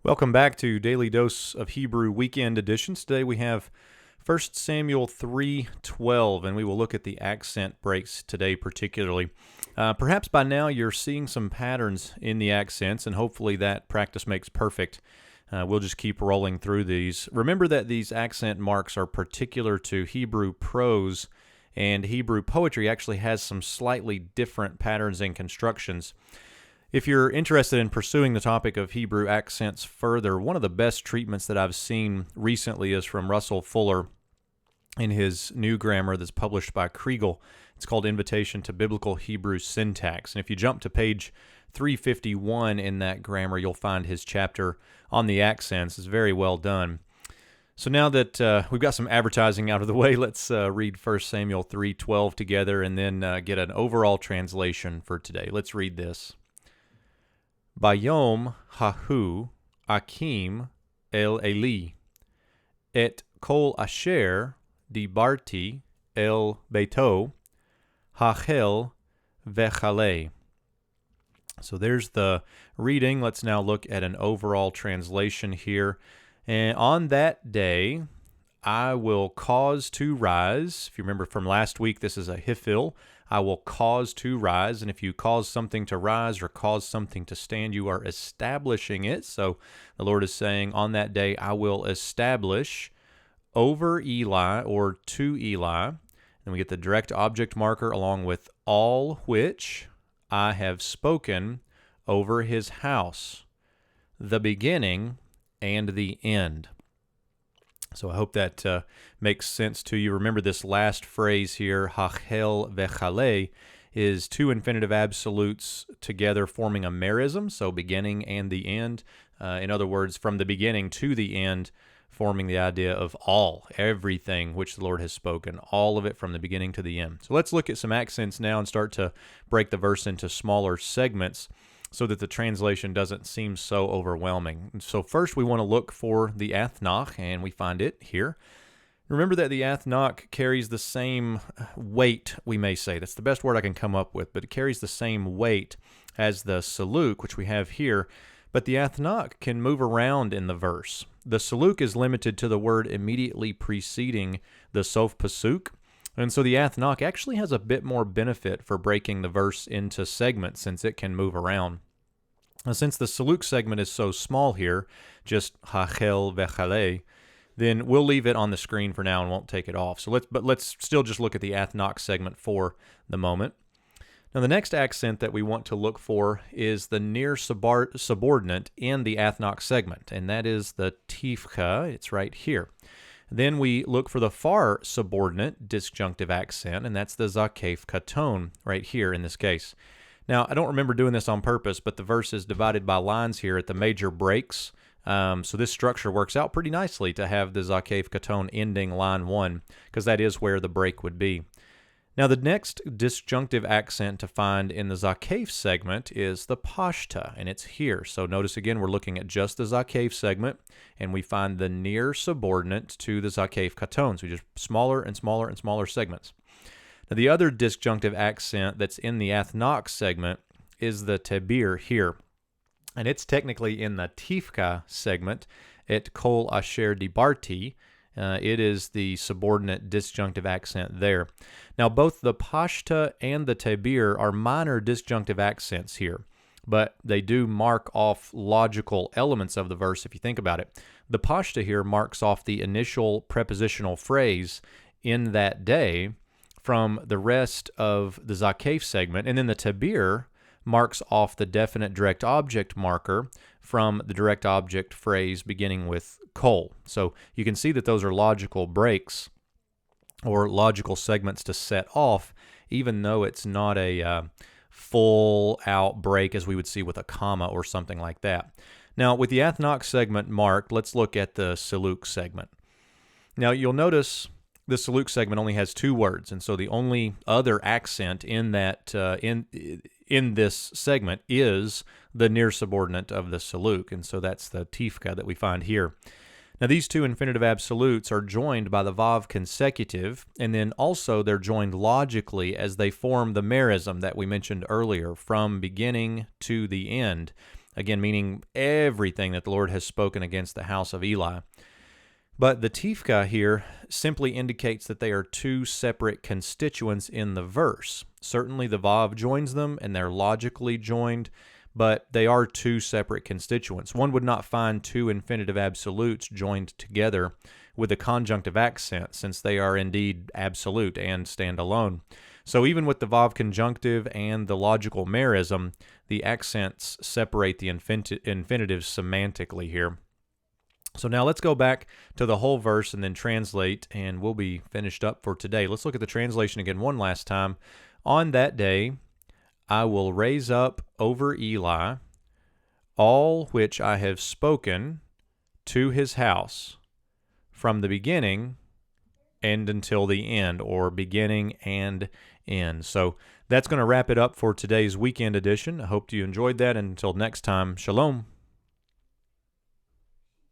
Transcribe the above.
Welcome back to Daily Dose of Hebrew Weekend Editions. Today we have 1 Samuel 3:12, and we will look at the accent breaks today particularly. Perhaps by now you're seeing some patterns in the accents, and hopefully that practice makes perfect. We'll just keep rolling through these. Remember that these accent marks are particular to Hebrew prose, and Hebrew poetry actually has some slightly different patterns and constructions. If you're interested in pursuing the topic of Hebrew accents further, one of the best treatments that I've seen recently is from Russell Fuller in his new grammar that's published by Kriegel. It's called Invitation to Biblical Hebrew Syntax. And if you jump to page 351 in that grammar, you'll find his chapter on the accents. It's very well done. So now that we've got some advertising out of the way, let's read 1 Samuel 3:12 together and then get an overall translation for today. Let's read this. Bayom hahu akim el Eli, et kol asher dibarti el beito, hachel vechale. So there's the reading. Let's now look at an overall translation here. And on that day, I will cause to rise. If you remember from last week, this is a hifil. I will cause to rise. And if you cause something to rise or cause something to stand, you are establishing it. So the Lord is saying, on that day, I will establish over Eli or to Eli. And we get the direct object marker along with all which I have spoken over his house, the beginning and the end. So I hope that makes sense to you. Remember this last phrase here, hachel vechale, is two infinitive absolutes together forming a merism, so beginning and the end. In other words, from the beginning to the end, forming the idea of all, everything which the Lord has spoken, all of it from the beginning to the end. So let's look at some accents now and start to break the verse into smaller segments so that the translation doesn't seem so overwhelming. So first we want to look for the athnach, and we find it here. Remember that the athnach carries the same weight, we may say. That's the best word I can come up with, but it carries the same weight as the saluk, which we have here. But the athnach can move around in the verse. The saluk is limited to the word immediately preceding the sof pasuk. And so the athnach actually has a bit more benefit for breaking the verse into segments since it can move around. Now, since the Saluk segment is so small here, just hachel vechale, then we'll leave it on the screen for now and won't take it off. But let's still just look at the athnach segment for the moment. Now the next accent that we want to look for is the near subordinate in the athnach segment, and that is the tifcha. It's right here. Then we look for the far subordinate disjunctive accent, and that's the zakef katon right here in this case. Now, I don't remember doing this on purpose, but the verse is divided by lines here at the major breaks. So this structure works out pretty nicely to have the zakef katon ending line 1, because that is where the break would be. Now, the next disjunctive accent to find in the zakef segment is the pashta, and it's here. So notice again, we're looking at just the zakef segment, and we find the near subordinate to the zakef katon. So just smaller and smaller and smaller segments. Now, the other disjunctive accent that's in the athnach segment is the tebir here, and it's technically in the tifka segment at kol asher dibarti. It is the subordinate disjunctive accent there. Now, both the pashta and the tebir are minor disjunctive accents here, but they do mark off logical elements of the verse if you think about it. The pashta here marks off the initial prepositional phrase in that day from the rest of the zakef segment, and then the tebir marks off the definite direct object marker from the direct object phrase beginning with kol. So you can see that those are logical breaks or logical segments to set off, even though it's not a full out break as we would see with a comma or something like that. Now, with the athnach segment marked, let's look at the Saluk segment. Now, you'll notice the Saluk segment only has two words, and so the only other accent in that in this segment is the near subordinate of the Saluk, and so that's the tifka that we find here. Now, these two infinitive absolutes are joined by the vav consecutive, and then also they're joined logically as they form the merism that we mentioned earlier, from beginning to the end. again, meaning everything that the Lord has spoken against the house of Eli. But the tifka here simply indicates that they are two separate constituents in the verse. Certainly the vav joins them, and they're logically joined, but they are two separate constituents. One would not find two infinitive absolutes joined together with a conjunctive accent, since they are indeed absolute and stand alone. So even with the vav conjunctive and the logical merism, the accents separate the infinitives semantically here. So now let's go back to the whole verse and then translate, and we'll be finished up for today. Let's look at the translation again one last time. On that day, I will raise up over Eli all which I have spoken to his house from the beginning and until the end, or beginning and end. So that's going to wrap it up for today's weekend edition. I hope you enjoyed that, and until next time, shalom.